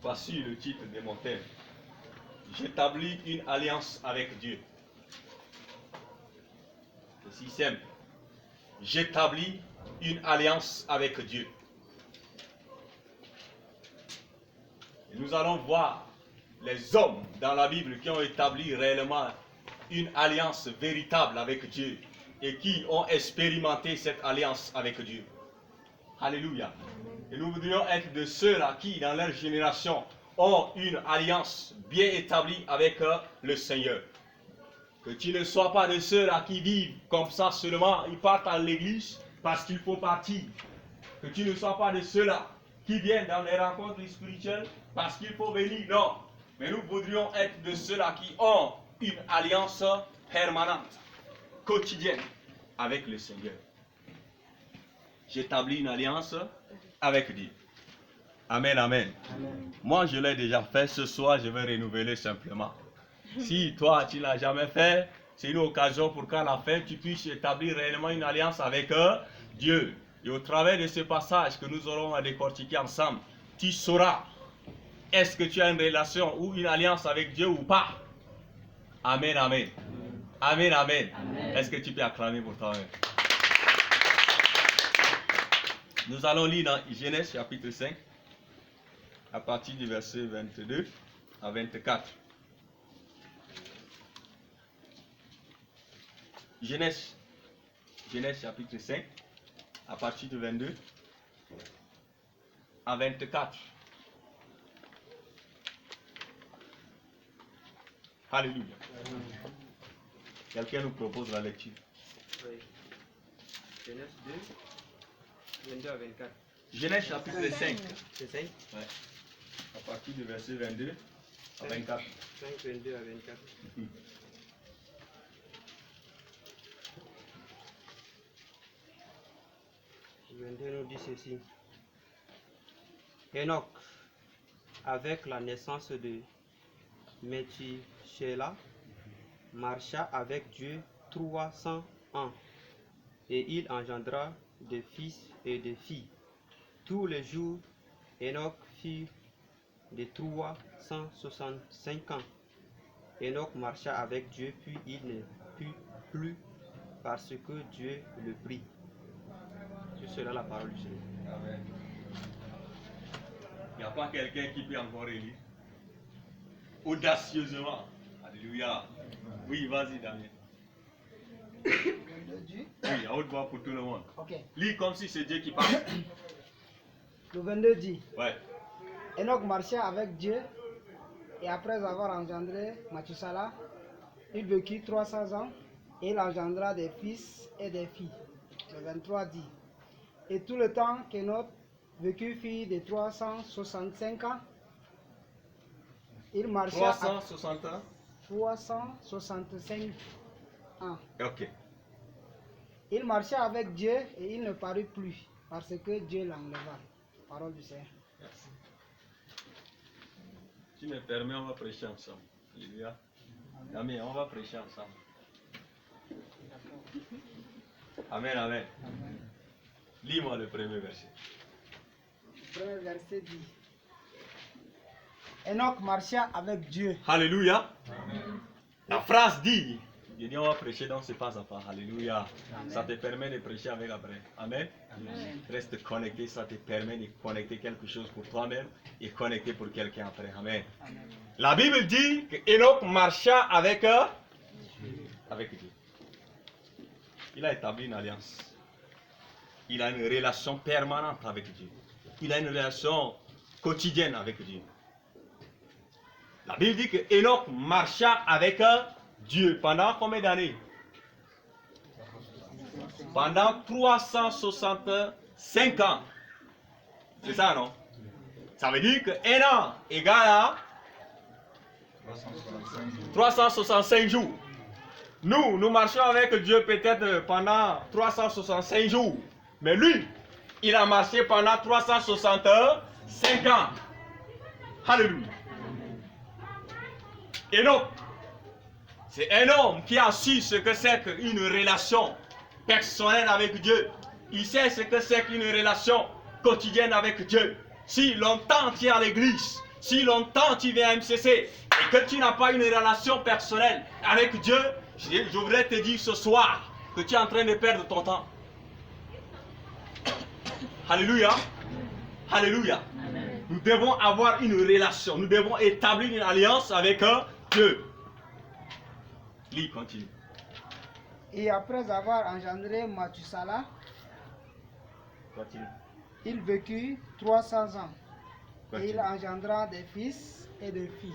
Voici le titre de mon thème. J'établis une alliance avec Dieu. C'est si simple. J'établis une alliance avec Dieu. Et nous allons voir les hommes dans la Bible qui ont établi réellement une alliance véritable avec Dieu et qui ont expérimenté cette alliance avec Dieu. Alléluia. Et nous voudrions être de ceux-là qui, dans leur génération, ont une alliance bien établie avec le Seigneur. Que tu ne sois pas de ceux-là qui vivent comme ça seulement, ils partent à l'église parce qu'il faut partir. Que tu ne sois pas de ceux-là qui viennent dans les rencontres spirituelles parce qu'il faut venir. Non. Mais nous voudrions être de ceux-là qui ont une alliance permanente, quotidienne avec le Seigneur. J'établis une alliance avec Dieu. Amen, amen. Amen. Moi, je l'ai déjà fait. Ce soir, je vais renouveler simplement. Si toi, tu ne l'as jamais fait, c'est une occasion pour qu'à la fin, tu puisses établir réellement une alliance avec Dieu. Et au travers de ce passage que nous aurons à décortiquer ensemble, tu sauras est-ce que tu as une relation ou une alliance avec Dieu ou pas. Amen, amen. Amen, amen. Amen. Est-ce que tu peux acclamer pour toi-même? Nous allons lire dans Genèse chapitre 5, à partir du verset 22 à 24. Genèse chapitre 5, à partir du 22 à 24. Alléluia. Quelqu'un nous propose la lecture. Oui. Genèse 2, 22 à 24. Genèse chapitre 5. C'est 5? Ouais. À partir du verset 22 à 24. 5, 22 à 24. Le 22 nous dit ceci. Enoch, avec la naissance de Methushélah, marcha avec Dieu 300 ans, et il engendra des fils et des filles. Tous les jours, Enoch fit de 365 ans. Enoch marcha avec Dieu, puis il ne put plus parce que Dieu le prit. C'est cela la parole du Seigneur. Amen. Il n'y a pas quelqu'un qui peut encore élire audacieusement. Alléluia. Oui, vas-y, Damien. Oui, à haute voix pour tout le monde. Okay. Lis comme si c'est Dieu qui parle. Le 22 dit, Ouais. Enoch marcha avec Dieu et après avoir engendré Methushélah, il vécut 300 ans et il engendra des fils et des filles. Le 23 dit, et tout le temps qu'Enoch vécut fut de 365 ans. Il marcha 360 ans. 365 ans. Ok. Il marcha avec Dieu et il ne parut plus parce que Dieu l'enleva. Parole du Seigneur. Merci. Tu me permets, on va prêcher ensemble. Alléluia. Damien, on va prêcher ensemble. Amen, amen. Lis-moi le premier verset. Le premier verset dit, Enoch marcha avec Dieu. Alléluia. Amen. La phrase dit, je dis on va prêcher donc c'est pas à pas. Alléluia. Amen. Ça te permet de prêcher avec après. Amen. Amen. Reste connecté, ça te permet de connecter quelque chose pour toi-même et connecter pour quelqu'un après. Amen. Amen. La Bible dit que Enoch marcha avec Dieu. Il a établi une alliance. Il a une relation permanente avec Dieu. Il a une relation quotidienne avec Dieu. La Bible dit que Enoch marcha avec Dieu pendant combien d'années? Pendant 365 ans. C'est ça, non? Ça veut dire que un an égale à 365 jours. Nous marchons avec Dieu peut-être pendant 365 jours. Mais lui, il a marché pendant 365 ans. Alléluia. Enoch, c'est un homme qui a su ce que c'est qu'une relation personnelle avec Dieu. Il sait ce que c'est qu'une relation quotidienne avec Dieu. Si longtemps tu es à l'église, Si longtemps tu viens à MCC et que tu n'as pas une relation personnelle avec Dieu, je voudrais te dire ce soir que tu es en train de perdre ton temps. Alléluia. Alléluia. Nous devons avoir une relation, nous devons établir une alliance avec Dieu. Lis, continue. Et après avoir engendré Mathusala, Continue. il vécut 300 ans. Et Continue. il engendra des fils et des filles.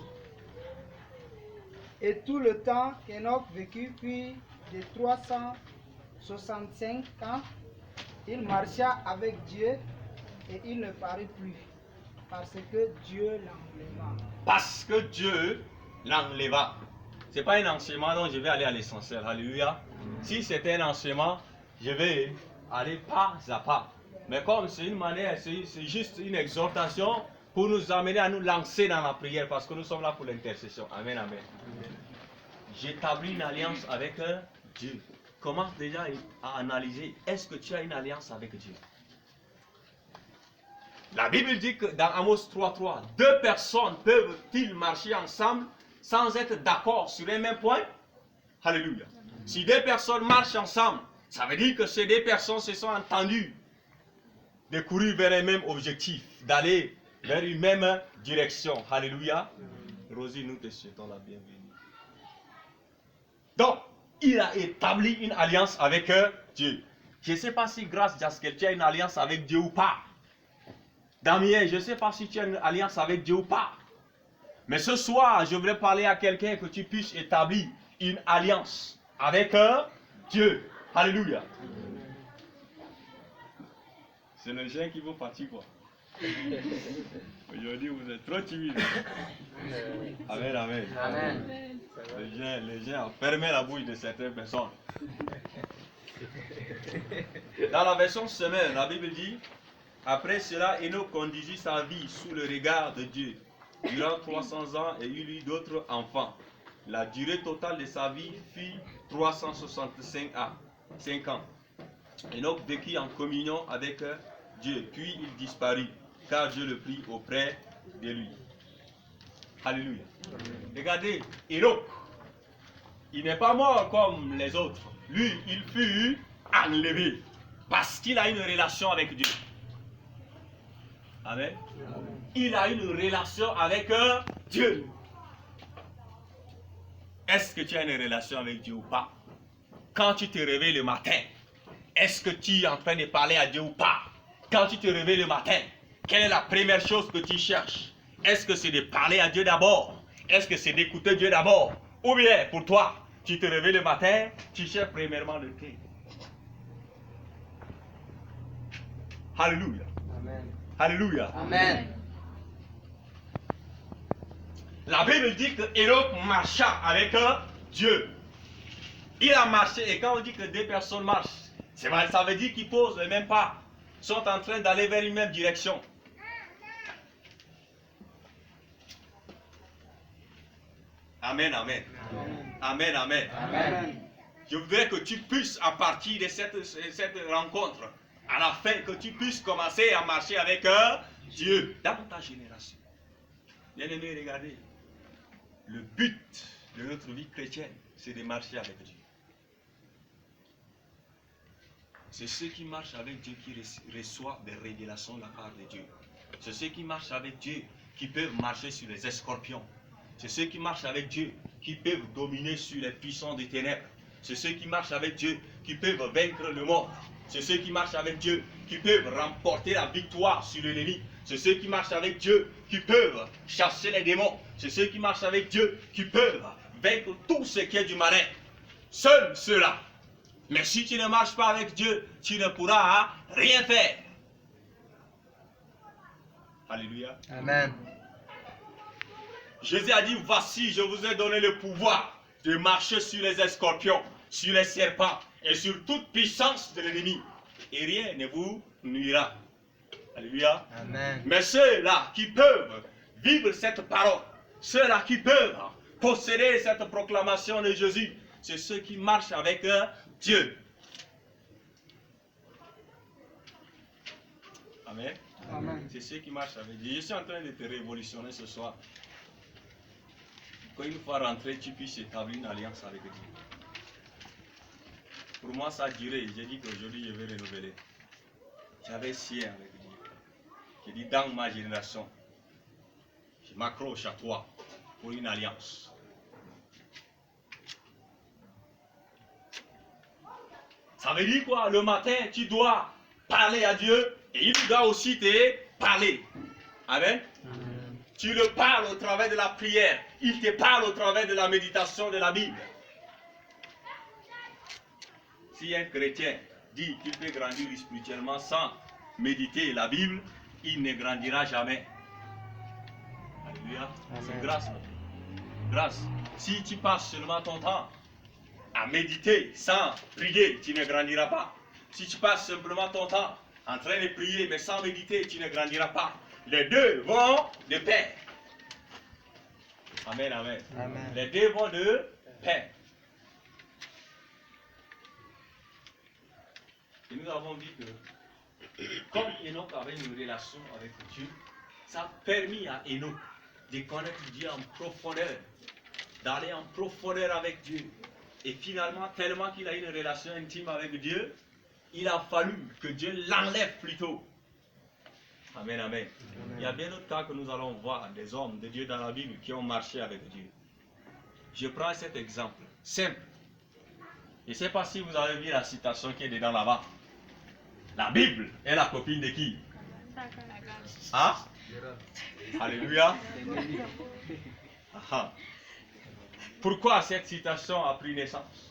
Et tout le temps qu'Enoch vécut, puis de 365 ans, il marcha avec Dieu et il ne parut plus, parce que Dieu l'enleva. Parce que Dieu l'enleva. Ce n'est pas un enseignement dont je vais aller à l'essentiel. Alléluia. Si c'était un enseignement, je vais aller pas à pas. Mais comme c'est une manière, c'est juste une exhortation pour nous amener à nous lancer dans la prière, parce que nous sommes là pour l'intercession. Amen, amen. J'établis une alliance avec Dieu. Commence déjà à analyser, est-ce que tu as une alliance avec Dieu? La Bible dit que dans Amos 3.3, deux personnes peuvent-ils marcher ensemble sans être d'accord sur un même point? Alléluia. Si deux personnes marchent ensemble, ça veut dire que ces deux personnes se sont entendues de courir vers un même objectif, d'aller vers une même direction. Alléluia. Rosie, nous te souhaitons la bienvenue. Donc, il a établi une alliance avec Dieu. Je ne sais pas si grâce Jaskel, tu as une alliance avec Dieu ou pas. Damien, je ne sais pas si tu as une alliance avec Dieu ou pas. Mais ce soir, je voudrais parler à quelqu'un que tu puisses établir une alliance avec Dieu. Alléluia. C'est le gens qui vous fatigue, quoi. Aujourd'hui, vous êtes trop timide. Amen, amen. Amen. Les gens ont fermé la bouche de certaines personnes. Dans la version semaine, la Bible dit: après cela, Enoch conduisit sa vie sous le regard de Dieu durant 300 ans et il eut d'autres enfants. La durée totale de sa vie fut 365 ans. 5 ans. Enoch vécut en communion avec Dieu, puis il disparut, car Dieu le prit auprès de lui. Alléluia. Regardez, Enoch, il n'est pas mort comme les autres. Lui, il fut enlevé parce qu'il a une relation avec Dieu. Amen. Il a une relation avec Dieu. Est-ce que tu as une relation avec Dieu ou pas? Quand tu te réveilles le matin, est-ce que tu es en train de parler à Dieu ou pas? Quand tu te réveilles le matin, quelle est la première chose que tu cherches? Est-ce que c'est de parler à Dieu d'abord? Est-ce que c'est d'écouter Dieu d'abord? Ou bien, pour toi, tu te réveilles le matin, tu cherches premièrement le thé. Alléluia. Amen. Alléluia. Amen. La Bible dit que Enoch marcha avec Dieu. Il a marché, et quand on dit que deux personnes marchent, ça veut dire qu'ils posent les mêmes pas, sont en train d'aller vers une même direction. Amen, amen. Amen, amen. Amen. Je voudrais que tu puisses, à partir de cette rencontre, à la fin, que tu puisses commencer à marcher avec Dieu dans ta génération. Bien aimé, regardez. Le but de notre vie chrétienne, c'est de marcher avec Dieu. C'est ceux qui marchent avec Dieu qui reçoivent des révélations de la part de Dieu. C'est ceux qui marchent avec Dieu qui peuvent marcher sur les scorpions. C'est ceux qui marchent avec Dieu qui peuvent dominer sur les puissants des ténèbres. C'est ceux qui marchent avec Dieu qui peuvent vaincre le mort. C'est ceux qui marchent avec Dieu qui peuvent remporter la victoire sur l'ennemi. C'est ceux qui marchent avec Dieu qui peuvent chasser les démons. C'est ceux qui marchent avec Dieu qui peuvent vaincre tout ce qui est du malin. Seuls ceux-là. Mais si tu ne marches pas avec Dieu, tu ne pourras rien faire. Alléluia. Amen. Jésus a dit, voici, je vous ai donné le pouvoir de marcher sur les scorpions, sur les serpents et sur toute puissance de l'ennemi. Et rien ne vous nuira. Alléluia. Amen. Mais ceux-là qui peuvent vivre cette parole, ceux-là qui peuvent posséder cette proclamation de Jésus, c'est ceux qui marchent avec Dieu. Amen. Amen. C'est ceux qui marchent avec Dieu. Je suis en train de te révolutionner ce soir. Quand une fois rentré, tu puisses établir une alliance avec Dieu. Pour moi, ça a duré. J'ai dit qu'aujourd'hui, je vais renouveler. J'avais scié avec Dieu. J'ai dit, dans ma génération, je m'accroche à toi pour une alliance. Ça veut dire quoi? Le matin, tu dois parler à Dieu et il doit aussi te parler. Amen. Tu le parles au travers de la prière. Il te parle au travers de la méditation de la Bible. Si un chrétien dit qu'il peut grandir spirituellement sans méditer la Bible, il ne grandira jamais. Alléluia. C'est grâce. Grâce. Si tu passes seulement ton temps à méditer sans prier, tu ne grandiras pas. Si tu passes simplement ton temps en train de prier mais sans méditer, tu ne grandiras pas. Les deux vont de pair. Amen, amen. Amen. Les deux vont de pair. Et nous avons vu que comme Enoch avait une relation avec Dieu, ça a permis à Enoch de connaître Dieu en profondeur, d'aller en profondeur avec Dieu. Et finalement, tellement qu'il a une relation intime avec Dieu, il a fallu que Dieu l'enlève plutôt. Amen, amen. Il y a bien d'autres cas que nous allons voir, des hommes de Dieu dans la Bible qui ont marché avec Dieu. Je prends cet exemple, simple. Je ne sais pas si vous avez vu la citation qui est dedans là-bas. La Bible est la copine de qui? Hein? Alléluia. Aha. Pourquoi cette citation a pris naissance?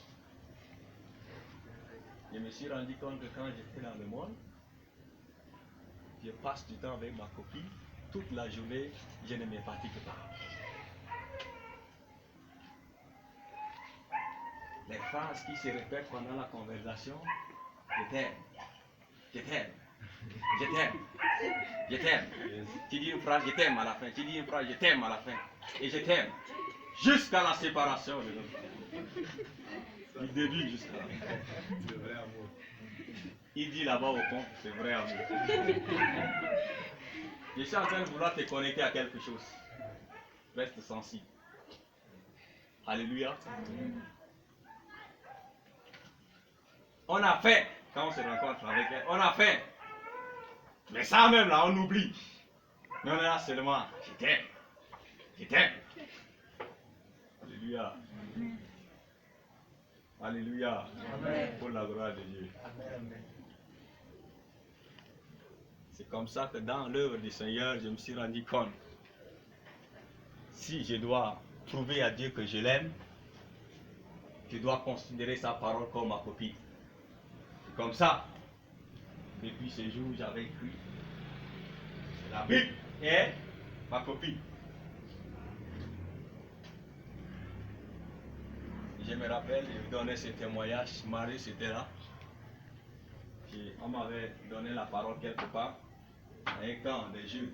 Je me suis rendu compte que quand j'étais dans le monde, je passe du temps avec ma copine, toute la journée, je ne me fatigue pas. Les phrases qui se répètent pendant la conversation, je t'aime, je t'aime, je t'aime, je t'aime. Tu dis une phrase, je t'aime à la fin, tu dis une phrase, je t'aime à la fin, et je t'aime, jusqu'à la séparation de l'autre. Du début jusqu'à la fin. C'est vrai amour. Il dit là-bas au fond, c'est vrai amour. Je suis en train de vouloir te connecter à quelque chose. Reste sensible. Alléluia. On a faim quand on se rencontre avec elle. On a faim. Mais ça même là, on oublie. Mais on est là seulement. Je t'aime. Je t'aime. Alléluia. Alléluia. Amen. Pour la gloire de Dieu. Amen. C'est comme ça que dans l'œuvre du Seigneur, je me suis rendu compte. Si je dois prouver à Dieu que je l'aime, je dois considérer sa parole comme ma copine. C'est comme ça. Depuis ce jour, j'avais cru. La Bible est ma copine. Je me rappelle, je donnais ce témoignage, Marie c'était là. On m'avait donné la parole quelque part, à un camp des Juifs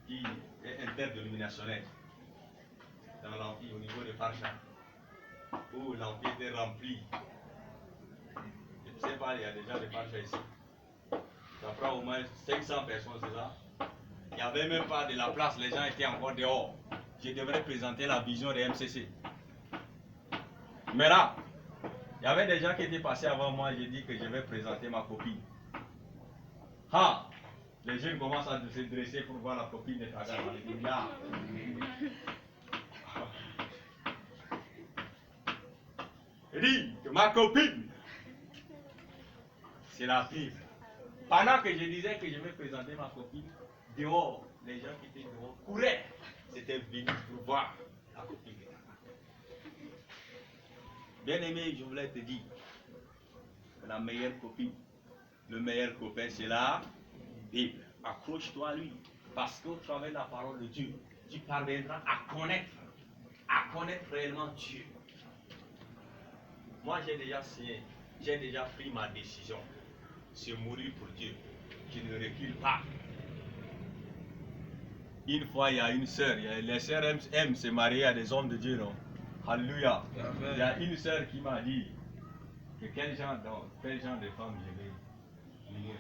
qui est interdénominationnel dans l'Empire au niveau de Pacha, où l'Empire était rempli. Je ne sais pas, il y a déjà des Pacha ici. Ça prend au moins 500 personnes, c'est ça. Il n'y avait même pas de la place, les gens étaient encore dehors. Je devrais présenter la vision des MCC. Mais là, il y avait des gens qui étaient passés avant moi, j'ai dit que je vais présenter ma copine. Ah, les jeunes commencent à se dresser pour voir la copine de Tagar. Alléluia. Il dit que ma copine, c'est la Bible. Pendant que je disais que je vais présenter ma copine, dehors, les gens qui étaient dehors couraient. C'était venu pour voir la copine de Tagar. Bien aimé, je voulais te dire que la meilleure copine, le meilleur copain, c'est la Bible. Accroche-toi à lui. Parce qu'au travers de la parole de Dieu, tu parviendras à connaître réellement Dieu. Moi, j'ai déjà pris ma décision. C'est mourir pour Dieu. Je ne recule pas. Une fois, il y a une sœur, les sœurs aiment se marier à des hommes de Dieu, non? Alléluia. Amen. Il y a une sœur qui m'a dit que quel genre de femme je vais venir.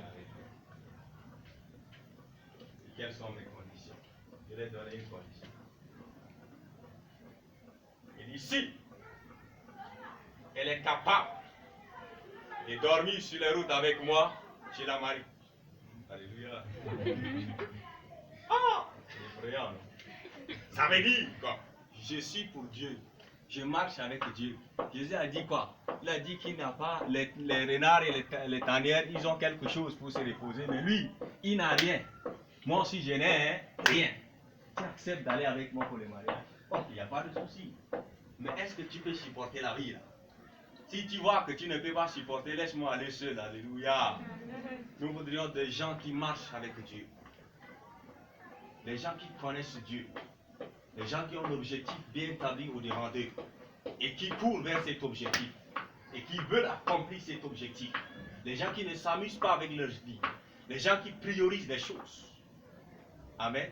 Quelles sont mes conditions? Je vais donner une condition. Il dit si elle est capable de dormir sur les routes avec moi, je la marie. Alléluia. Ah, c'est effrayant. Ça veut dire quoi? Je suis pour Dieu. Je marche avec Dieu. Jésus a dit quoi? Il a dit qu'il n'a pas, les renards et les tanières, ils ont quelque chose pour se reposer, mais lui, il n'a rien. Moi aussi, je n'ai rien. Tu acceptes d'aller avec moi pour le mariage? Ok, il n'y a pas de souci. Mais est-ce que tu peux supporter la vie là? Si tu vois que tu ne peux pas supporter, laisse-moi aller seul. Alléluia. Nous voudrions des gens qui marchent avec Dieu. Des gens qui connaissent Dieu. Des gens qui ont l'objectif bien établi au-devant d'eux. Et qui courent vers cet objectif. Et qui veulent accomplir cet objectif. Des gens qui ne s'amusent pas avec leur vie. Des gens qui priorisent les choses. Amen.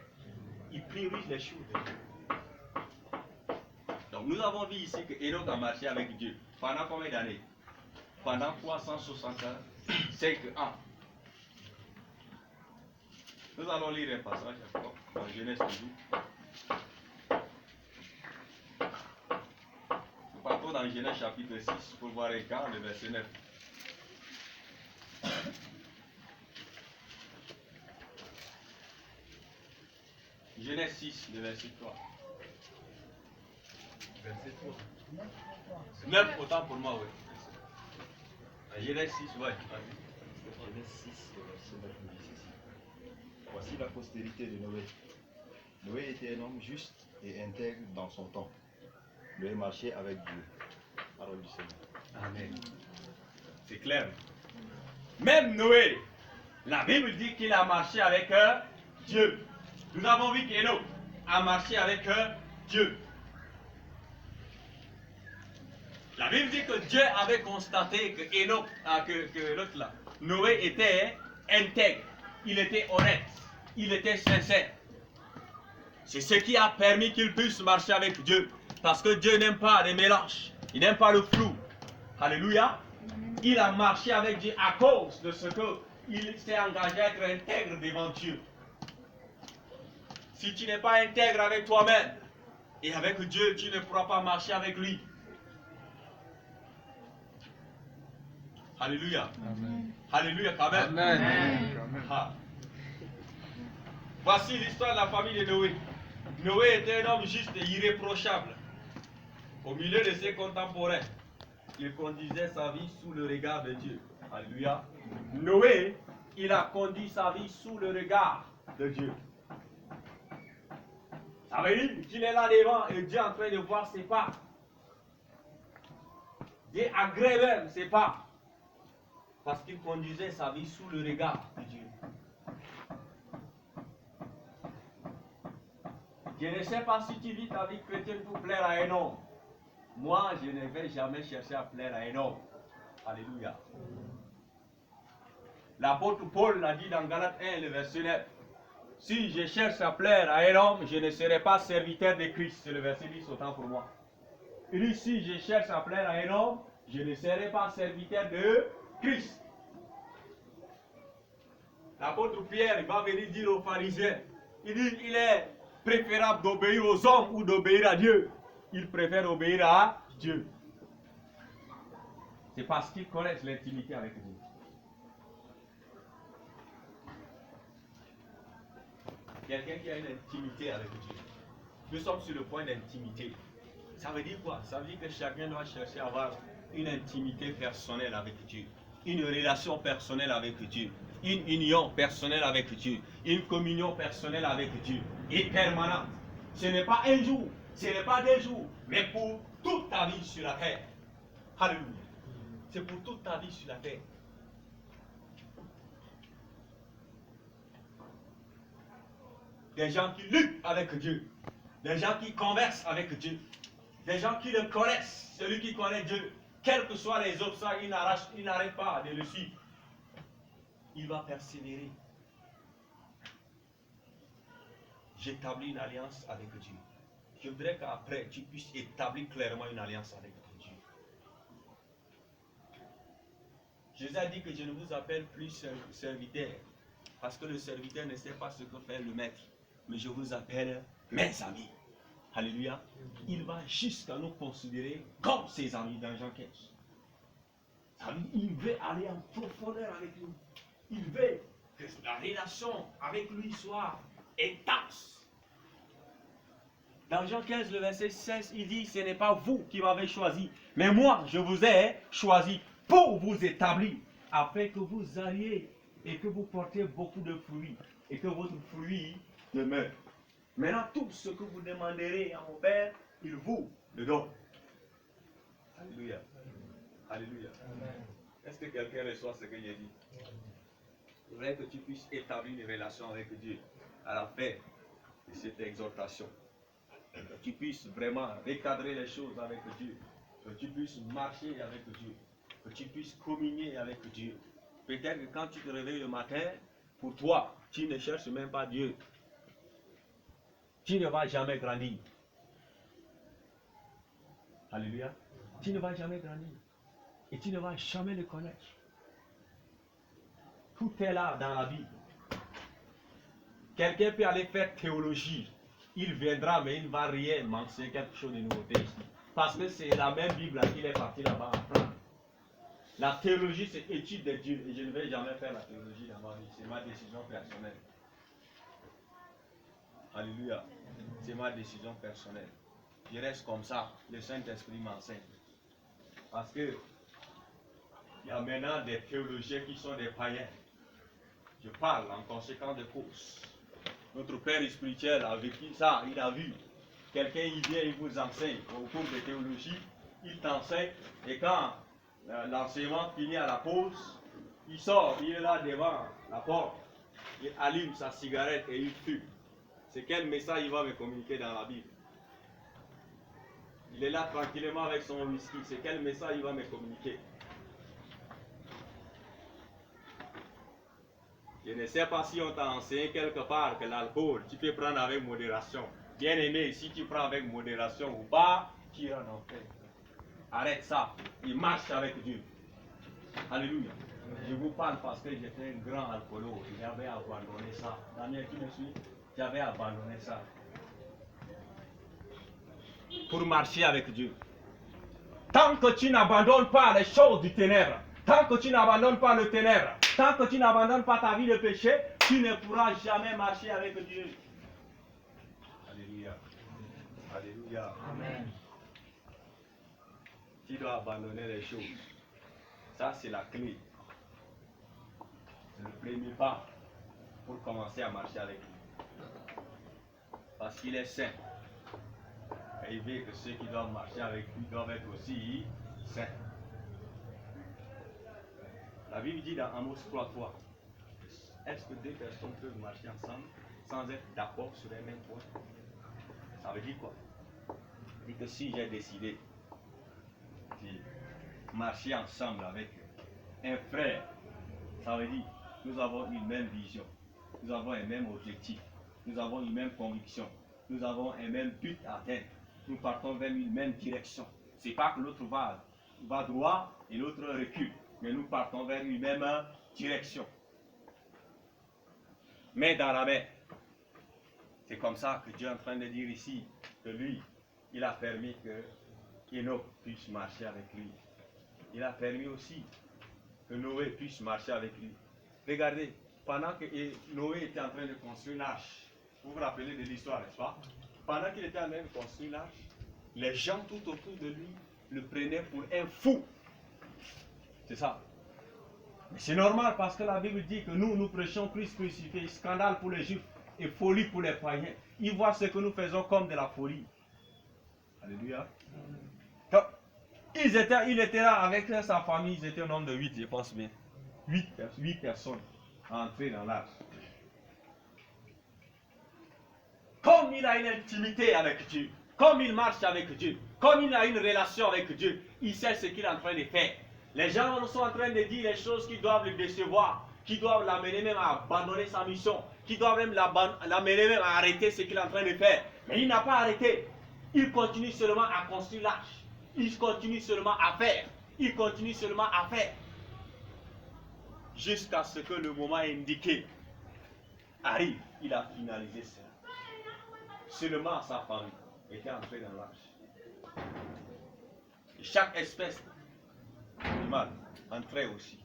Ils priorisent les choses de Dieu. Donc nous avons vu ici que Enoch a marché avec Dieu. Pendant combien d'années? Pendant 365 ans. Nous allons lire un passage encore dans Genèse toujours. Nous partons dans Genèse chapitre 6 pour voir un cas, le verset 9. Genèse 6, le verset 3. Verset 3. 9 autant pour moi, oui. Genèse 6, oui. Genèse 6, le verset 9 nous dit ceci. Voici la postérité de Noé. Noé était un homme juste et intègre dans son temps. Noé marchait avec Dieu. Parole du Seigneur. Amen. C'est clair. Même Noé, la Bible dit qu'il a marché avec Dieu. Nous avons vu qu'Enoch a marché avec Dieu. La Bible dit que Dieu avait constaté que Enoch, que l'autre là, Noé était intègre, il était honnête, il était sincère. C'est ce qui a permis qu'il puisse marcher avec Dieu. Parce que Dieu n'aime pas les mélanges, il n'aime pas le flou. Alléluia. Il a marché avec Dieu à cause de ce qu'il s'est engagé à être intègre devant Dieu. Si tu n'es pas intègre avec toi-même et avec Dieu, tu ne pourras pas marcher avec lui. Alléluia. Amen. Alléluia quand même. Amen. Ah. Voici l'histoire de la famille de Noé. Noé était un homme juste et irréprochable. Au milieu de ses contemporains, il conduisait sa vie sous le regard de Dieu. Alléluia. Noé, il a conduit sa vie sous le regard de Dieu. Ça veut dire qu'il est là devant et Dieu est en train de voir ses pas. Dieu agrée même ses pas. Parce qu'il conduisait sa vie sous le regard de Dieu. Je ne sais pas si tu vis ta vie chrétienne pour plaire à un homme. Moi, je ne vais jamais chercher à plaire à un homme. Alléluia. L'apôtre Paul l'a dit dans Galates 1, le verset 9. Si je cherche à plaire à un homme, je ne serai pas serviteur de Christ. C'est le verset 10, autant pour moi. Il dit, si je cherche à plaire à un homme, je ne serai pas serviteur de Christ. L'apôtre Pierre, il va venir dire aux pharisiens, il dit, il est préférable d'obéir aux hommes ou d'obéir à Dieu. Il préfère obéir à Dieu. C'est parce qu'ils connaissent l'intimité avec Dieu. Quelqu'un qui a une intimité avec Dieu. Nous sommes sur le point d'intimité. Ça veut dire quoi? Ça veut dire que chacun doit chercher à avoir une intimité personnelle avec Dieu. Une relation personnelle avec Dieu. Une union personnelle avec Dieu. Une communion personnelle avec Dieu. Et permanente. Ce n'est pas un jour, ce n'est pas 2 jours, mais pour toute ta vie sur la terre. Alléluia. C'est pour toute ta vie sur la terre. Des gens qui luttent avec Dieu. Des gens qui conversent avec Dieu. Des gens qui le connaissent. Celui qui connaît Dieu, quels que soient les obstacles, il n'arrête pas de le suivre. Il va persévérer. J'établis une alliance avec Dieu. Je voudrais qu'après, tu puisses établir clairement une alliance avec Dieu. Jésus a dit que je ne vous appelle plus serviteur, Parce que le serviteur ne sait pas ce que fait le maître. Mais je vous appelle mes amis. Alléluia. Il va jusqu'à nous considérer comme ses amis dans Jean 15. Il veut aller en profondeur avec nous. Il veut que la relation avec lui soit intense. Dans Jean 15, le verset 16, il dit, ce n'est pas vous qui m'avez choisi, mais moi, je vous ai choisi pour vous établir, afin que vous alliez et que vous portiez beaucoup de fruits, et que votre fruit demeure. Maintenant, tout ce que vous demanderez à mon Père, il vous le donne. Alléluia. Alléluia. Est-ce que quelqu'un reçoit ce que j'ai dit? Il faudrait que tu puisses établir une relation avec Dieu à la fin de cette exhortation. Que tu puisses vraiment recadrer les choses avec Dieu. Que tu puisses marcher avec Dieu. Que tu puisses communier avec Dieu. Peut-être que quand tu te réveilles le matin, pour toi, tu ne cherches même pas Dieu. Tu ne vas jamais grandir. Alléluia. Tu ne vas jamais grandir. Et tu ne vas jamais le connaître. Tout est là dans la Bible. Quelqu'un peut aller faire théologie. Il viendra, mais il ne va rien mentionner quelque chose de nouveauté ici. Parce que c'est la même Bible qu'il est parti là-bas apprendre. La théologie, c'est étude de Dieu. Et je ne vais jamais faire la théologie dans ma vie. C'est ma décision personnelle. Alléluia. C'est ma décision personnelle. Je reste comme ça. Le Saint-Esprit m'enseigne. Parce que il y a maintenant des théologiens qui sont des païens. Je parle en conséquence de cause. Notre père spirituel a vécu ça, il a vu. Quelqu'un, il vient, il vous enseigne au cours de théologie, il t'enseigne, et quand l'enseignement finit à la pause, il sort, il est là devant la porte, il allume sa cigarette et il fume. C'est quel message il va me communiquer dans la Bible? Il est là tranquillement avec son whisky, c'est quel message il va me communiquer? Je ne sais pas si on t'a enseigné quelque part que l'alcool, tu peux prendre avec modération. Bien aimé, si tu prends avec modération ou pas, tu iras en enfer. Arrête ça. Il marche avec Dieu. Alléluia. Je vous parle parce que j'étais un grand alcoolo. J'avais abandonné ça. Daniel, tu me suis? J'avais abandonné ça. Pour marcher avec Dieu. Tant que tu n'abandonnes pas les choses du ténèbre, tant que tu n'abandonnes pas le ténèbre, tant que tu n'abandonnes pas ta vie de péché, tu ne pourras jamais marcher avec Dieu. Alléluia. Alléluia. Amen. Tu dois abandonner les choses. Ça, c'est la clé. C'est le premier pas pour commencer à marcher avec lui. Parce qu'il est saint. Et il veut que ceux qui doivent marcher avec lui doivent être aussi saints. La Bible dit dans Amos 3:3, est-ce que deux personnes peuvent marcher ensemble sans être d'accord sur les mêmes points? Ça veut dire quoi? Ça veut dire que si j'ai décidé de marcher ensemble avec un frère, ça veut dire que nous avons une même vision, nous avons un même objectif, nous avons une même conviction, nous avons un même but à atteindre, nous partons vers une même direction. C'est pas que l'autre va droit et l'autre recule. Mais nous partons vers une même direction. Main dans la main. C'est comme ça que Dieu est en train de dire ici que lui, il a permis que Enoch puisse marcher avec lui. Il a permis aussi que Noé puisse marcher avec lui. Regardez, pendant que Noé était en train de construire l'arche, vous vous rappelez de l'histoire, n'est-ce pas? Pendant qu'il était en train de construire l'arche, les gens tout autour de lui le prenaient pour un fou. C'est ça. Mais c'est normal parce que la Bible dit que nous prêchons Christ crucifié, scandale pour les Juifs et folie pour les païens. Ils voient ce que nous faisons comme de la folie. Alléluia. Donc, il était là avec sa famille, ils étaient un nombre de 8, je pense bien. 8 personnes entrées dans l'arche. Comme il a une intimité avec Dieu, comme il marche avec Dieu, comme il a une relation avec Dieu, il sait ce qu'il est en train de faire. Les gens sont en train de dire les choses qui doivent le décevoir, qui doivent l'amener même à abandonner sa mission, qui doivent même l'amener même à arrêter ce qu'il est en train de faire. Mais il n'a pas arrêté. Il continue seulement à construire l'arche. Il continue seulement à faire. Il continue seulement à faire. Jusqu'à ce que le moment est indiqué arrive, il a finalisé cela. Seulement sa famille était entrée dans l'arche. Et chaque espèce d'animal entrait aussi.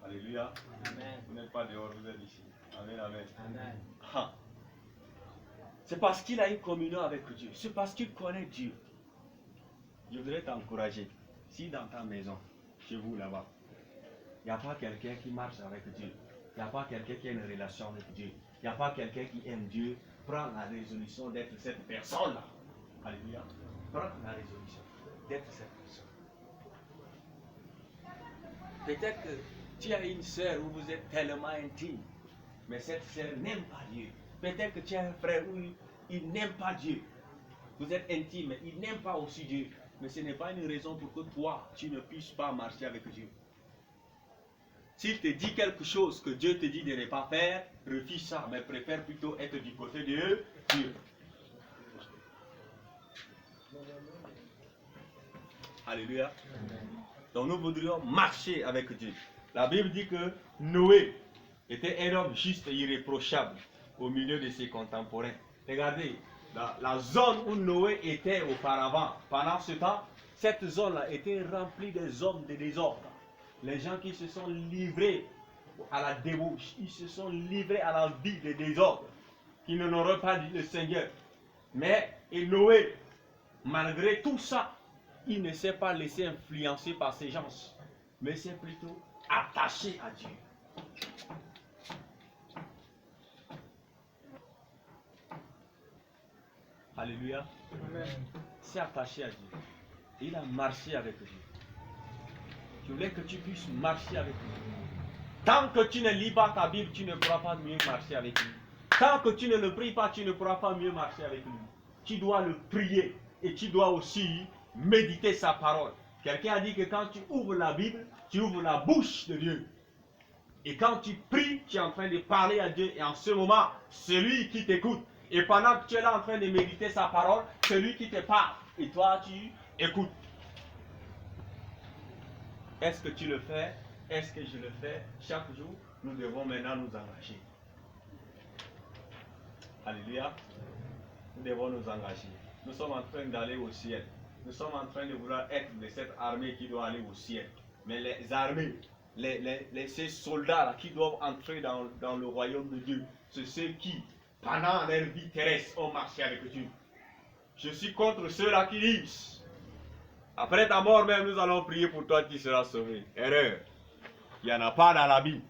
Alléluia. Amen. Vous n'êtes pas dehors, vous êtes ici. Amen, amen. Amen. Ah. C'est parce qu'il a une communion avec Dieu. C'est parce qu'il connaît Dieu. Je voudrais t'encourager. Si dans ta maison, chez vous là-bas, il n'y a pas quelqu'un qui marche avec Dieu, il n'y a pas quelqu'un qui a une relation avec Dieu, il n'y a pas quelqu'un qui aime Dieu, prends la résolution d'être cette personne-là. Alléluia. Prends la résolution d'être cette personne. Peut-être que tu as une sœur où vous êtes tellement intime, mais cette sœur n'aime pas Dieu. Peut-être que tu as un frère où il n'aime pas Dieu. Vous êtes intime, mais il n'aime pas aussi Dieu. Mais ce n'est pas une raison pour que toi, tu ne puisses pas marcher avec Dieu. S'il te dit quelque chose que Dieu te dit de ne pas faire, refuse ça, mais préfère plutôt être du côté de Dieu. Alléluia. Donc nous voudrions marcher avec Dieu. La Bible dit que Noé était un homme juste et irréprochable au milieu de ses contemporains. Regardez, la zone où Noé était auparavant, pendant ce temps, cette zone-là était remplie des hommes de désordre. Les gens qui se sont livrés à la débauche, ils se sont livrés à la vie de désordre, qui ne n'auraient pas dit le Seigneur. Mais et Noé, malgré tout ça, il ne s'est pas laissé influencer par ces gens, mais s'est plutôt attaché à Dieu. Alléluia. S'est attaché à Dieu. Il a marché avec Dieu. Je voulais que tu puisses marcher avec lui. Tant que tu ne lis pas ta Bible, tu ne pourras pas mieux marcher avec lui. Tant que tu ne le pries pas, tu ne pourras pas mieux marcher avec lui. Tu dois le prier et tu dois aussi méditer sa parole. Quelqu'un a dit que quand tu ouvres la Bible, tu ouvres la bouche de Dieu. Et quand tu pries, tu es en train de parler à Dieu. Et en ce moment, celui qui t'écoute. Et pendant que tu es là en train de méditer sa parole, celui qui te parle. Et toi, tu écoutes. Est-ce que tu le fais? Est-ce que je le fais? Chaque jour, nous devons maintenant nous engager. Alléluia. Nous devons nous engager. Nous sommes en train d'aller au ciel. Nous sommes en train de vouloir être de cette armée qui doit aller au ciel. Mais les armées, ces soldats-là qui doivent entrer dans le royaume de Dieu, c'est ceux qui, pendant leur vie terrestre, ont marché avec Dieu. Je suis contre ceux-là qui disent, après ta mort même, nous allons prier pour toi, tu seras sauvé. Erreur. Il n'y en a pas dans la Bible.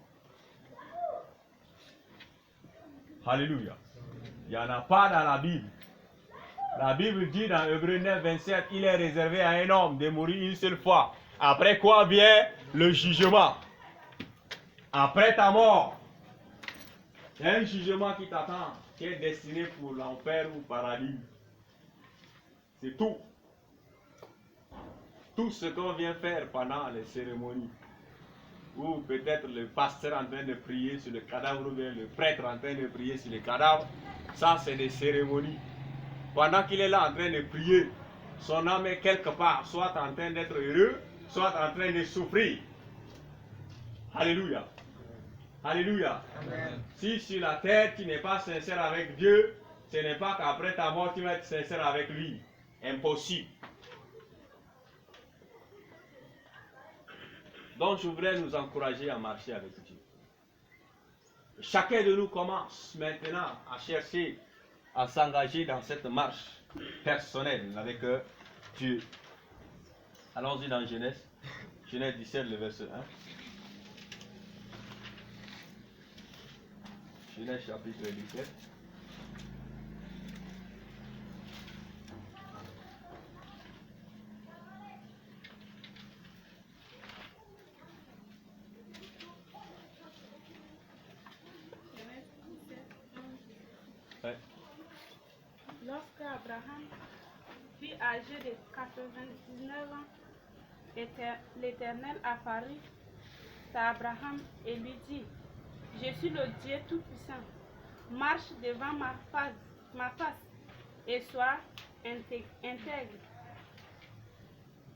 Alléluia. Il n'y en a pas dans la Bible. La Bible dit dans Hébreux 9, 27, il est réservé à un homme de mourir une seule fois. Après quoi vient le jugement. Après ta mort, il y a un jugement qui t'attend, qui est destiné pour l'enfer ou le paradis. C'est tout. Tout ce qu'on vient faire pendant les cérémonies, ou peut-être le pasteur en train de prier sur le cadavre, ou bien le prêtre en train de prier sur le cadavre, ça c'est des cérémonies. Pendant qu'il est là en train de prier, son âme est quelque part, soit en train d'être heureux, soit en train de souffrir. Alléluia. Alléluia. Amen. Si sur la terre tu n'es pas sincère avec Dieu, ce n'est pas qu'après ta mort tu vas être sincère avec lui. Impossible. Donc je voudrais nous encourager à marcher avec Dieu. Chacun de nous commence maintenant à chercher à s'engager dans cette marche personnelle avec Dieu. Allons-y dans Genèse. Genèse 17, le verset 1. Genèse chapitre 17. Ouais. Lorsque Abraham fut âgé de 99 ans, l'Éternel apparut à Abraham et lui dit, je suis le Dieu Tout-Puissant, marche devant ma face et sois intègre.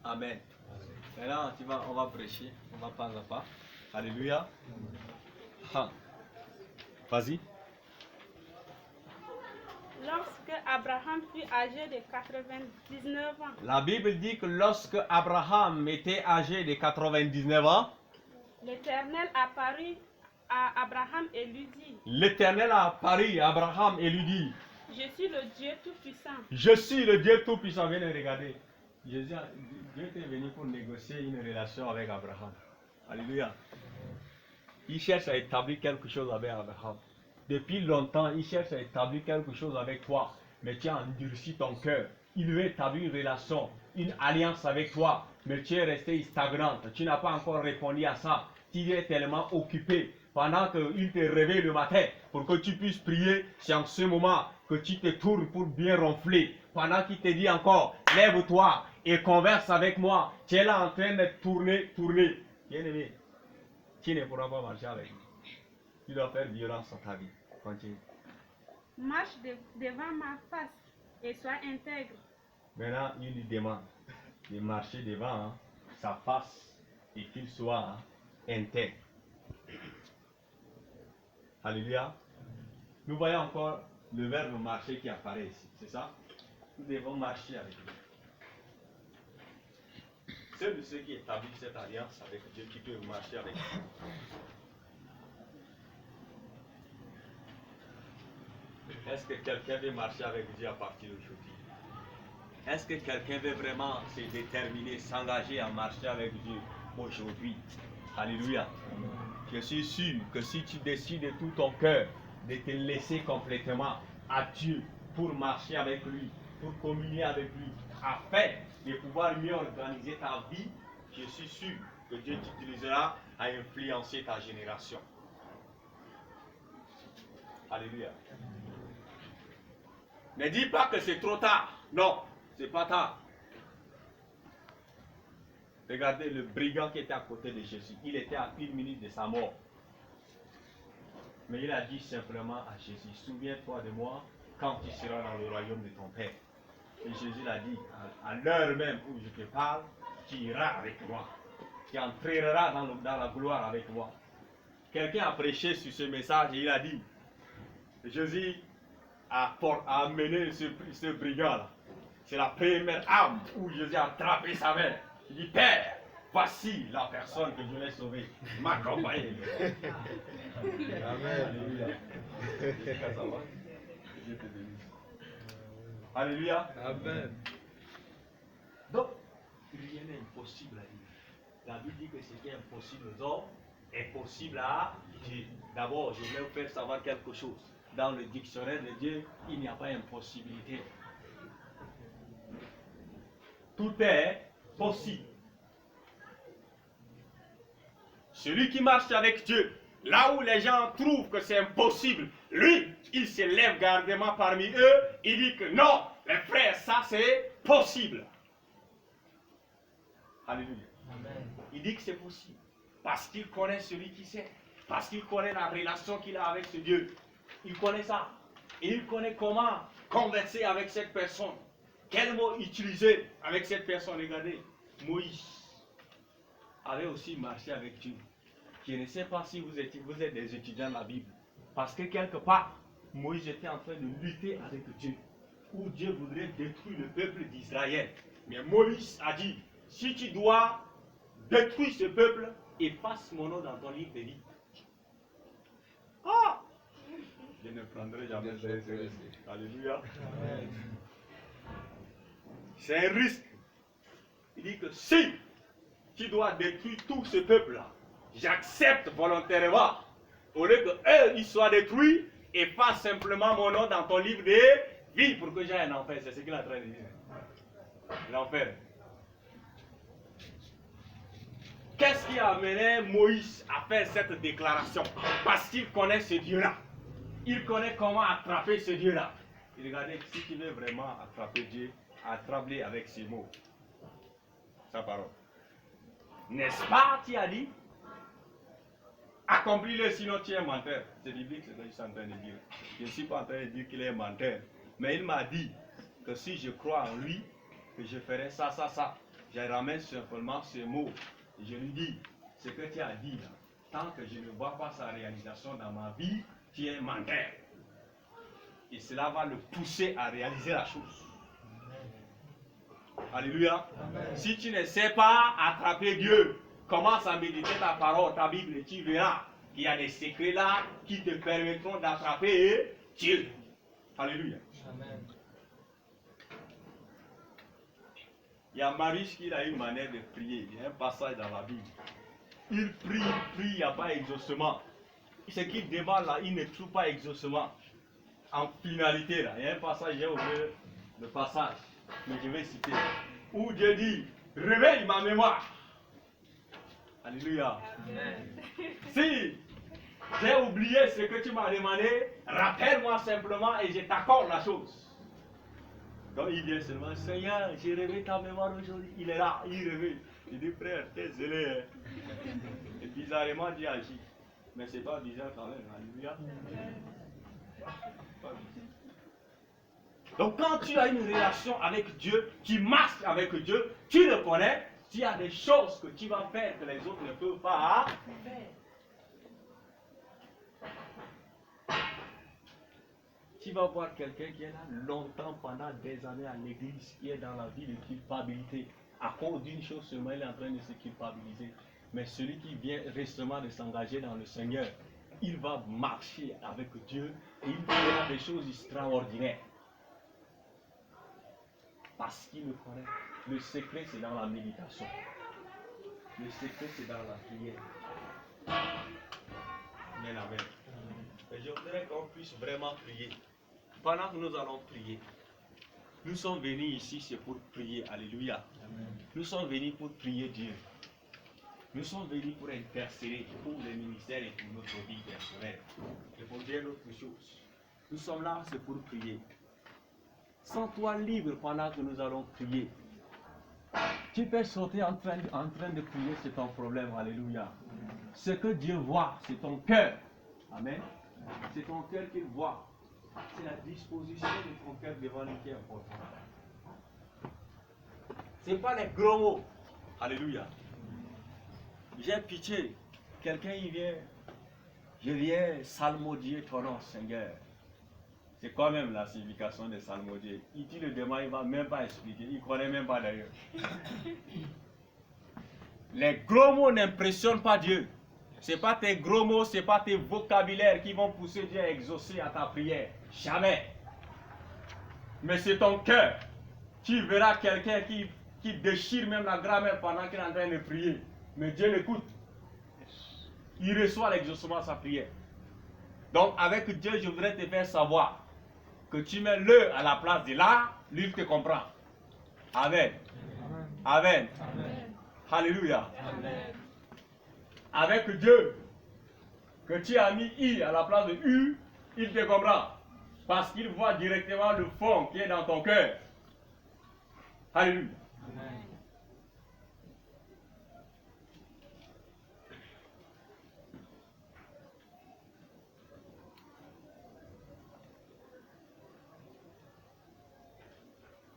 Amen. Maintenant, on va prêcher, on va pas à pas. Alléluia. Ah. Vas-y. Lorsque Abraham fut âgé de 99 ans, La Bible dit que lorsque Abraham était âgé de 99 ans, l'Éternel apparut à Abraham et lui dit, l'Éternel a apparu à Abraham et lui dit, je suis le Dieu Tout-Puissant. je suis le Dieu Tout-Puissant. Viens de regarder. Dieu était venu pour négocier une relation avec Abraham. Alléluia. Il cherche à établir quelque chose avec Abraham. Depuis longtemps, il cherche à établir quelque chose avec toi. Mais tu as endurci ton cœur. Il veut établir une relation, une alliance avec toi. Mais tu es resté stagnante. Tu n'as pas encore répondu à ça. Tu es tellement occupé. Pendant qu'il te réveille le matin pour que tu puisses prier, c'est en ce moment que tu te tournes pour bien ronfler. Pendant qu'il te dit encore, lève-toi et converse avec moi. Tu es là en train de tourner. Bien-aimé, tu ne pourras pas marcher avec lui. Tu dois faire violence à ta vie. Continue. Marche devant ma face et sois intègre. Maintenant, il lui demande de marcher devant sa face et qu'il soit intègre. Alléluia. Nous voyons encore le verbe marcher qui apparaît ici. C'est ça? Nous devons marcher avec lui. Seul de ceux qui établissent cette alliance avec Dieu qui peuvent marcher avec lui. Est-ce que quelqu'un veut marcher avec Dieu à partir d'aujourd'hui? Est-ce que quelqu'un veut vraiment se déterminer, s'engager à marcher avec Dieu aujourd'hui? Alléluia. Je suis sûr que si tu décides de tout ton cœur de te laisser complètement à Dieu pour marcher avec lui, pour communier avec lui, afin de pouvoir mieux organiser ta vie, je suis sûr que Dieu t'utilisera à influencer ta génération. Alléluia. Ne dis pas que c'est trop tard. Non, c'est pas tard. Regardez le brigand qui était à côté de Jésus. Il était à 1 minute de sa mort. Mais il a dit simplement à Jésus, souviens-toi de moi quand tu seras dans le royaume de ton Père. Et Jésus l'a dit, à l'heure même où je te parle, tu iras avec moi. Tu entreras dans la gloire avec moi. Quelqu'un a prêché sur ce message et il a dit, Jésus a amené ce brigand-là. C'est la première âme où Jésus a attrapé sa main. Il dit, Père, voici la personne que je l'ai sauvée. M'accompagne. Amen. Alléluia. Dieu te bénisse. Alléluia. Amen. Donc, rien n'est impossible à Dieu. La Bible dit que ce qui est impossible aux hommes est possible à Dieu. D'abord, je voulais vous faire savoir quelque chose. Dans le dictionnaire de Dieu, il n'y a pas d'impossibilité. Tout est possible. Celui qui marche avec Dieu, là où les gens trouvent que c'est impossible, lui, il se lève gardement parmi eux, il dit que non, les frères, ça c'est possible. Alléluia. Amen. Il dit que c'est possible. Parce qu'il connaît celui qui sait. Parce qu'il connaît la relation qu'il a avec ce Dieu. Il connaît ça. Et il connaît comment converser avec cette personne. Quel mot utiliser avec cette personne. Regardez, Moïse avait aussi marché avec Dieu. Je ne sais pas si vous êtes des étudiants de la Bible. Parce que quelque part, Moïse était en train de lutter avec Dieu. Où Dieu voudrait détruire le peuple d'Israël. Mais Moïse a dit, si tu dois détruire ce peuple, efface mon nom dans ton livre de vie. Ah! Je ne prendrai jamais ce risque. Alléluia. C'est un risque. Il dit que si tu dois détruire tout ce peuple-là, j'accepte volontairement, au lieu qu'eux, ils soient détruits, efface simplement mon nom dans ton livre de vie pour que j'aie un enfer. C'est ce qu'il est en train de dire. L'enfer. Qu'est-ce qui a amené Moïse à faire cette déclaration? Parce qu'il connaît ce Dieu-là. Il connaît comment attraper ce Dieu-là. Et regardez, si tu veux vraiment attraper Dieu, attrape-le avec ces mots. Sa parole. N'est-ce pas, tu as dit? Accomplis-le, sinon tu es menteur. C'est biblique ce que je suis en train de dire. Je ne suis pas en train de dire qu'il est menteur. Mais il m'a dit que si je crois en lui, que je ferai ça. Je ramène simplement ce mot. Et je lui dis, ce que tu as dit là, tant que je ne vois pas sa réalisation dans ma vie, tu es un menteur. Et cela va le pousser à réaliser la chose. Alléluia. Amen. Si tu ne sais pas attraper Dieu, commence à méditer ta parole, ta Bible, et tu verras qu'il y a des secrets là qui te permettront d'attraper Dieu. Alléluia. Amen. Il y a Marius qui a une manière de prier. Il y a un passage dans la Bible. Il prie, il n'y a pas exaucement. Ce qu'il demande là, il ne trouve pas exaucement. En finalité, là, il y a un passage, j'ai oublié le passage, mais je vais citer, où Dieu dit, réveille ma mémoire. Alléluia. Amen. Si j'ai oublié ce que tu m'as demandé, rappelle-moi simplement et je t'accorde la chose. Donc il vient seulement, Seigneur, j'ai réveillé ta mémoire aujourd'hui. Il est là, il réveille. Il dit, frère, t'es zélé. Et bizarrement, Dieu agit. Mais c'est pas bizarre quand même. Alléluia. Donc quand tu as une relation avec Dieu, tu marches avec Dieu, tu le connais, tu as des choses que tu vas faire que les autres ne peuvent pas faire. Tu vas voir quelqu'un qui est là longtemps, pendant des années à l'église, qui est dans la vie de culpabilité. À cause d'une chose seulement, il est en train de se culpabiliser. Mais celui qui vient récemment de s'engager dans le Seigneur, il va marcher avec Dieu et il fera des choses extraordinaires. Parce qu'il le connaît. Le secret, c'est dans la méditation. Le secret, c'est dans la prière. Amen, amen. Et je voudrais qu'on puisse vraiment prier. Pendant que nous allons prier, nous sommes venus ici, c'est pour prier. Alléluia. Amen. Nous sommes venus pour prier Dieu. Nous sommes venus pour intercéder pour les ministères et pour notre vie personnelle. Et pour bien d'autres choses. Nous sommes là, c'est pour prier. Sens-toi libre pendant que nous allons prier. Tu peux sauter en train de prier, c'est ton problème. Alléluia. Ce que Dieu voit, c'est ton cœur. Amen. C'est ton cœur qu'il voit. C'est la disposition de ton cœur devant lui qui est importante. Ce n'est pas les gros mots. Alléluia. J'ai pitié. Quelqu'un il vient. Je viens salmodier ton nom, Seigneur. C'est quoi même la signification de salmodier? Il dit le démon, il ne va même pas expliquer. Il ne connaît même pas d'ailleurs. Les gros mots n'impressionnent pas Dieu. Ce n'est pas tes gros mots, ce n'est pas tes vocabulaires qui vont pousser Dieu à exaucer à ta prière. Jamais. Mais c'est ton cœur. Tu verras quelqu'un qui déchire même la grammaire pendant qu'il est en train de prier. Mais Dieu l'écoute. Il reçoit l'exaucement de sa prière. Donc avec Dieu, je voudrais te faire savoir que tu mets le à la place de là, lui te comprend. Amen. Amen. Amen. Alléluia. Amen. Avec Dieu, que tu as mis I à la place de U, il te comprend. Parce qu'il voit directement le fond qui est dans ton cœur. Alléluia. Amen.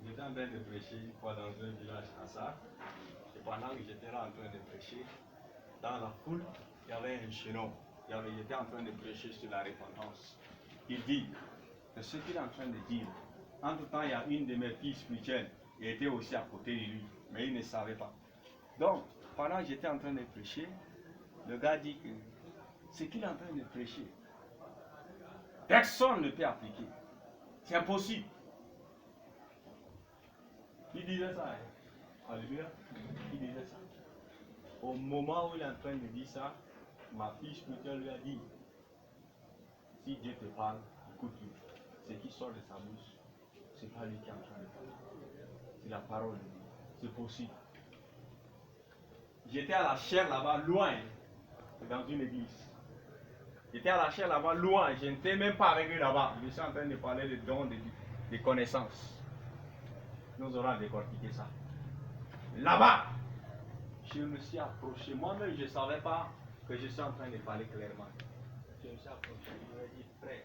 J'étais en train de prêcher une fois dans un village à ça. Et pendant que j'étais là en train de prêcher, dans la foule, il y avait un chaînon. J'étais en train de prêcher sur la repentance. Il dit que ce qu'il est en train de dire, entre-temps, il y a une de mes filles spirituelles qui était aussi à côté de lui, mais il ne savait pas. Donc, pendant que j'étais en train de prêcher, le gars dit que ce qu'il est en train de prêcher, personne ne peut appliquer. C'est impossible. Il disait ça. Alléluia. Il disait ça. Au moment où il est en train de dire ça, ma fille spirituelle lui a dit, si Dieu te parle, écoute-lui. Ce qui sort de sa bouche, ce n'est pas lui qui est en train de parler. C'est la parole de Dieu. C'est possible. J'étais à la chaire là-bas, loin, dans une église. J'étais à la chaire là-bas, loin. Je n'étais même pas avec lui là-bas. Je suis en train de parler de dons, de connaissances. Nous aurons décortiqué ça. Là-bas, je me suis approché. Moi-même, je ne savais pas que je suis en train de parler clairement. Je me suis approché. Je lui ai dit, frère,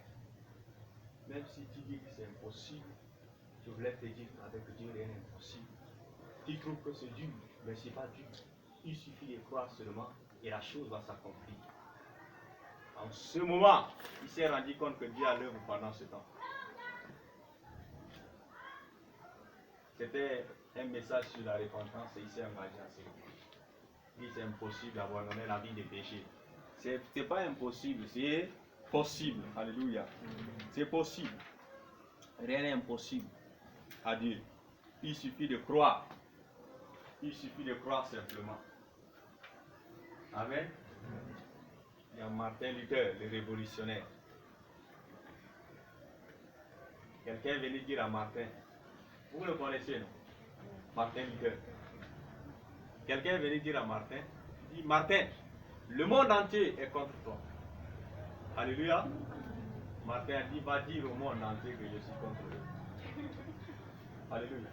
même si tu dis que c'est impossible, je voulais te dire qu'avec Dieu, rien n'est impossible. Tu trouves que c'est dur, mais ce n'est pas dur. Il suffit de croire seulement et la chose va s'accomplir. En ce moment, il s'est rendu compte que Dieu a l'œuvre pendant ce temps. C'était un message sur la repentance et il s'est engagé à ce moment. Il dit c'est impossible d'abandonner la vie des péchés. C'est pas impossible, c'est possible. Alléluia. C'est possible. Rien n'est impossible à Dieu. Il suffit de croire. Il suffit de croire simplement. Amen. Il y a Martin Luther, le révolutionnaire. Quelqu'un est venu dire à Martin, vous le connaissez, non? Martin Luther. Quelqu'un est venu dire à Martin, il dit, Martin, le monde entier est contre toi. Alléluia. Martin a dit, va dire au monde entier que je suis contre eux. Alléluia.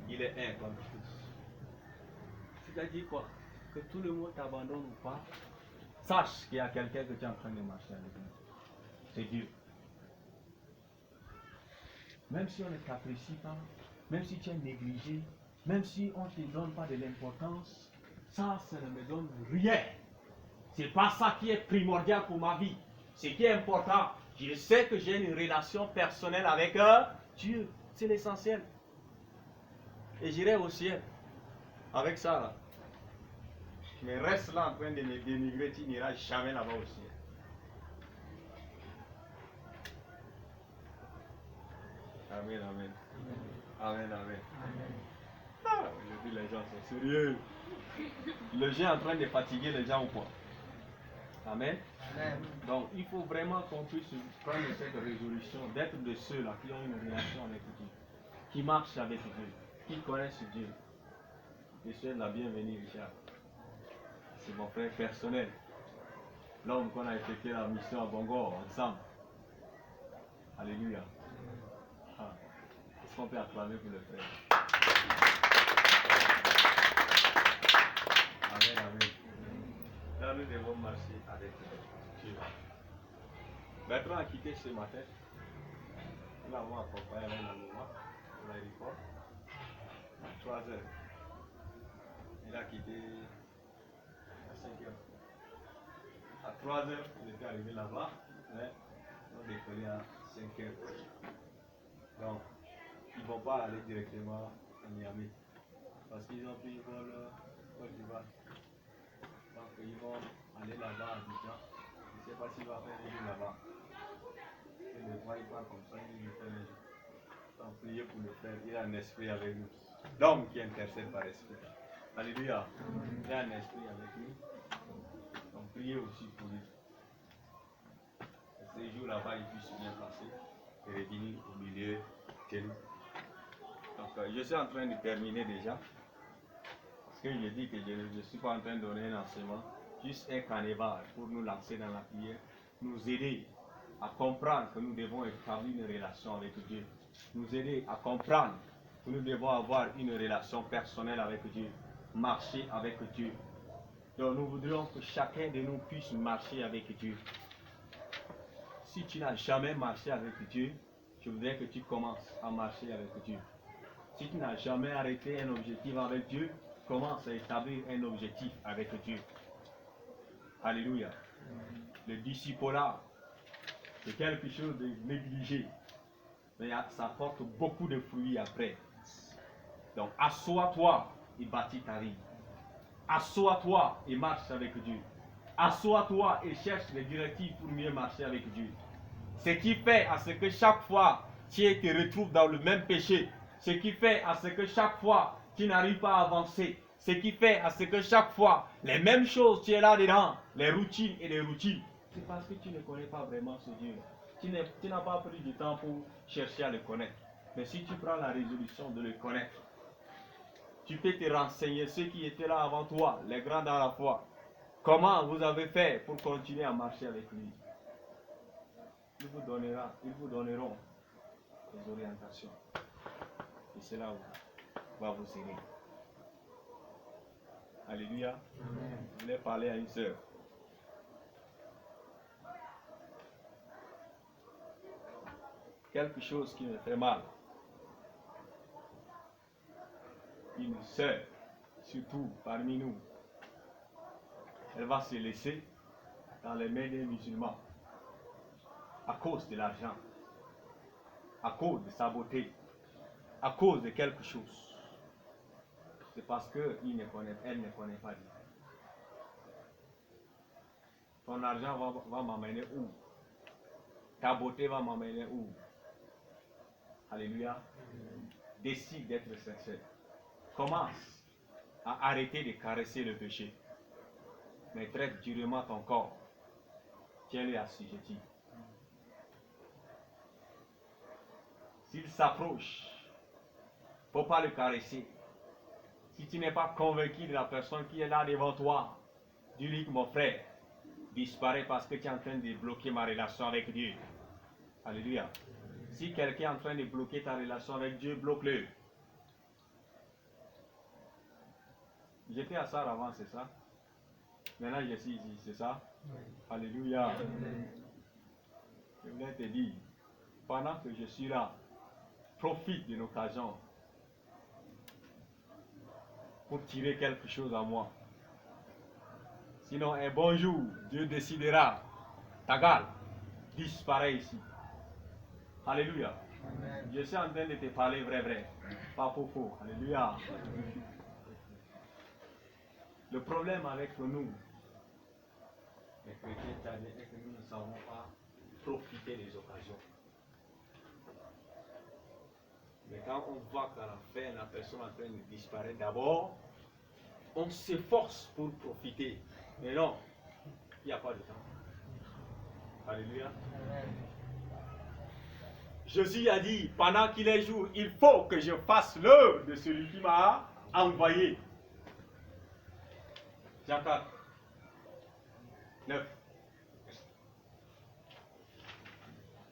Il est un contre tous. C'est-à-dire quoi? Que tout le monde t'abandonne ou pas, sache qu'il y a quelqu'un que tu es en train de marcher avec lui. C'est Dieu. Même si on ne t'apprécie pas, même si tu es négligé, même si on ne te donne pas de l'importance, ça ne me donne rien. C'est pas ça qui est primordial pour ma vie. Ce qui est important, je sais que j'ai une relation personnelle avec Dieu. C'est l'essentiel. Et j'irai au ciel. Avec ça, là. Mais reste là en train de me dénigrer, tu n'iras jamais là-bas au ciel. Amen, amen. Amen, amen. Ah, aujourd'hui, les gens sont sérieux. Le jeu est en train de fatiguer les gens ou quoi? Amen. Amen. Donc, il faut vraiment qu'on puisse prendre cette résolution d'être de ceux-là qui ont une relation avec Dieu, qui marchent avec Dieu, qui connaissent Dieu. Je souhaite la bienvenue, Richard. C'est mon frère personnel. L'homme qu'on a effectué la mission à Bongo ensemble. Alléluia. Ah. Est-ce qu'on peut acclamer pour le frère? Amen, amen. Là, nous devons marcher avec Dieu. Bertrand a quitté ce matin. Nous l'avons accompagné à un moment à l'aéroport. À 3 heures. Il a quitté à 5 heures. À 3 heures, il était arrivé là-bas, mais on décollait à 5 heures. Donc, ils ne vont pas aller directement à Niamey. Parce qu'ils ont pris le vol Côte d'Ivoire. Donc, ils vont aller là-bas à Abidjan. Je ne sais pas s'il va faire un jour là-bas. Et le roi, il part comme ça, il va faire un jour. Donc, priez pour le frère. Il a un esprit avec nous. L'homme qui intercède par esprit. Alléluia. Il a un esprit avec nous. Donc, priez aussi pour lui. Que ces jours là-bas, il puisse bien passer et revenir au milieu de nous. Donc, je suis en train de terminer déjà. Parce que je dis que je ne suis pas en train de donner un enseignement, juste un carnaval pour nous lancer dans la prière, nous aider à comprendre que nous devons établir une relation avec Dieu, nous aider à comprendre que nous devons avoir une relation personnelle avec Dieu, marcher avec Dieu. Donc nous voudrions que chacun de nous puisse marcher avec Dieu. Si tu n'as jamais marché avec Dieu, je voudrais que tu commences à marcher avec Dieu. Si tu n'as jamais arrêté un objectif avec Dieu, commence à établir un objectif avec Dieu. Alléluia. Le discipolat, c'est quelque chose de négligé, mais ça porte beaucoup de fruits après. Donc, assois-toi et bâtis ta vie. Assois-toi et marche avec Dieu. Assois-toi et cherche les directives pour mieux marcher avec Dieu. Ce qui fait à ce que chaque fois tu te retrouves dans le même péché, ce qui fait à ce que chaque fois tu n'arrives pas à avancer, ce qui fait à ce que chaque fois les mêmes choses tu es là dedans, les routines et les routines, c'est parce que tu ne connais pas vraiment ce Dieu. Tu n'as pas pris du temps pour chercher à le connaître. Mais si tu prends la résolution de le connaître, tu peux te renseigner, ceux qui étaient là avant toi, les grands dans la foi, comment vous avez fait pour continuer à marcher avec lui. Ils vous donneront des orientations. Et cela va vous aider. Alléluia. Je voulais parler à une sœur. Quelque chose qui me fait mal. Une sœur, surtout parmi nous, elle va se laisser dans les mains des musulmans à cause de l'argent, à cause de sa beauté, à cause de quelque chose, c'est parce qu'elle ne connaît pas Dieu. Ton argent va m'amener où? Ta beauté va m'amener où? Alléluia. Décide d'être sincère. Commence à arrêter de caresser le péché. Mais traite durement ton corps. Tiens-le assujetti. S'il s'approche, il ne faut pas le caresser. Si tu n'es pas convaincu de la personne qui est là devant toi, dis-lui que mon frère disparaît parce que tu es en train de bloquer ma relation avec Dieu. Alléluia. Si quelqu'un est en train de bloquer ta relation avec Dieu, bloque-le. J'étais à ça avant, c'est ça? Maintenant je suis ici, c'est ça? Alléluia. Je voulais te dire, pendant que je suis là, profite de l'occasion pour tirer quelque chose à moi. Sinon, un bon jour, Dieu décidera, ta gale disparaît ici. Alléluia. Amen. Je suis en train de te parler vrai, pas faux. Alléluia. Le problème avec nous, les chrétiens, est que nous ne savons pas profiter des occasions. Mais quand on voit qu'à la fin, la personne est en train de disparaître, d'abord, on s'efforce pour profiter. Mais non, il n'y a pas de temps. Alléluia. Amen. Jésus a dit, pendant qu'il est jour, il faut que je fasse l'œuvre de celui qui m'a envoyé. Jean 4, 9.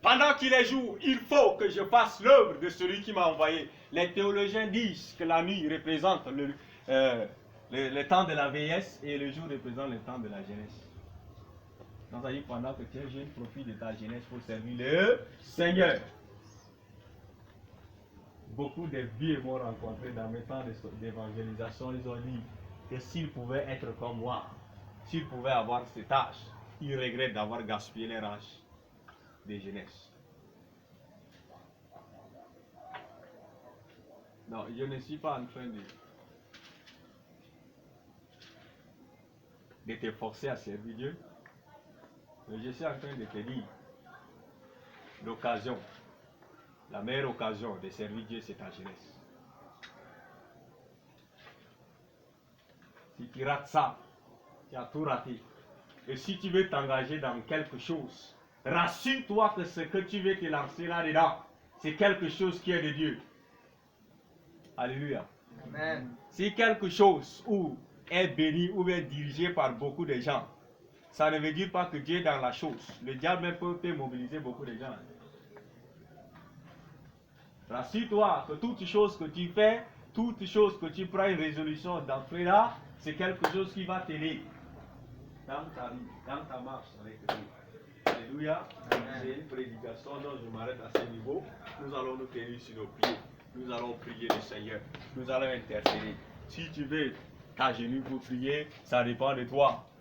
Pendant qu'il est jour, il faut que je fasse l'œuvre de celui qui m'a envoyé. Les théologiens disent que la nuit représente le temps de la vieillesse et le jour représente le temps de la jeunesse. Donc ça dit, pendant que tu es jeune, profite de ta jeunesse pour servir le Seigneur. Beaucoup de vieux m'ont rencontré dans mes temps d'évangélisation. Ils ont dit que s'ils pouvaient être comme moi, s'ils pouvaient avoir cet âge, ils regrettent d'avoir gaspillé leur âge de jeunesse. Non, je ne suis pas en train de te forcer à servir Dieu. Mais je suis en train de te dire l'occasion, la meilleure occasion de servir Dieu, c'est ta jeunesse. Si tu rates ça, tu as tout raté. Et si tu veux t'engager dans quelque chose, rassure-toi que ce que tu veux te lancer là-dedans, c'est quelque chose qui est de Dieu. Alléluia. Amen. Si quelque chose est béni ou est dirigé par beaucoup de gens, ça ne veut dire pas que Dieu est dans la chose. Le diable même peut mobiliser beaucoup de gens. Rassure-toi que toute chose que tu fais, toute chose que tu prends une résolution d'entrer là, c'est quelque chose qui va t'aider dans ta vie, dans ta marche avec Dieu. Alléluia. C'est une prédication dont je m'arrête à ce niveau. Nous allons nous tenir sur nos pieds. Nous allons prier le Seigneur. Nous allons intercéder. Si tu veux t'agenouiller pour prier, ça dépend de toi.